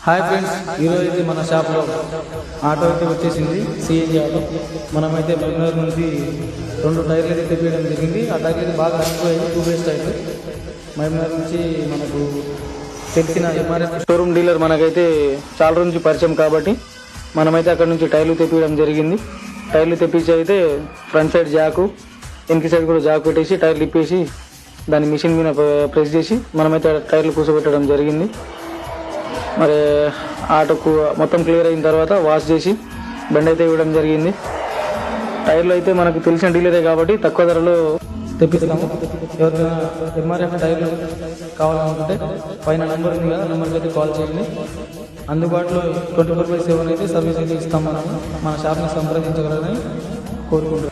Hi friends, ఈరోజు అయితే మన షాప్లో ఆటో అయితే వచ్చేసింది. CNG auto. మనమైతే బెంగళూరు నుంచి 2 టైర్లు అయితే తెప్పించడం జరిగింది. ఆ టైర్లు అయితే బాగా అనిపోయాయి. 2 బేస్ టైర్లు. మహబూబ్నగర్ నుంచి మనకు తెలిసిన ఎంఆర్ఎఫ్ షోరూమ్ డీలర్ మనకైతే చాలా రోజు నుంచి పరిచయం కాబట్టి మనమైతే అక్కడ నుంచి టైర్లు తెప్పించడం జరిగింది. టైర్లు తెప్పించి అయితే ఫ్రంట్ సైడ్ జాకు, వెనక సైడ్ కూడా జాకు పెట్టేసి టైర్లు ఇప్పేసి దాన్ని మిషన్ మీద ప్రెస్ చేసి మనమైతే టైర్లు కూర్చోబెట్టడం జరిగింది. మరి ఆటోకు మొత్తం క్లియర్ అయిన తర్వాత వాష్ చేసి బండి అయితే ఇవ్వడం జరిగింది. టైర్లు అయితే మనకు తెలిసిన డీలరే కాబట్టి తక్కువ ధరలో తెప్పిస్తాము. ఎవరికైనా ఎంఆర్ఎఫ్ టైర్లు కావాలనుకుంటే పైన నెంబర్ ఉంది కదా, నెంబర్కి అయితే కాల్ చేయండి. అందుబాటులో 24/7 అయితే సర్వీస్ అయితే ఇస్తాం. మన షాప్ని సంప్రదించగలరని కోరుకుంటున్నాం.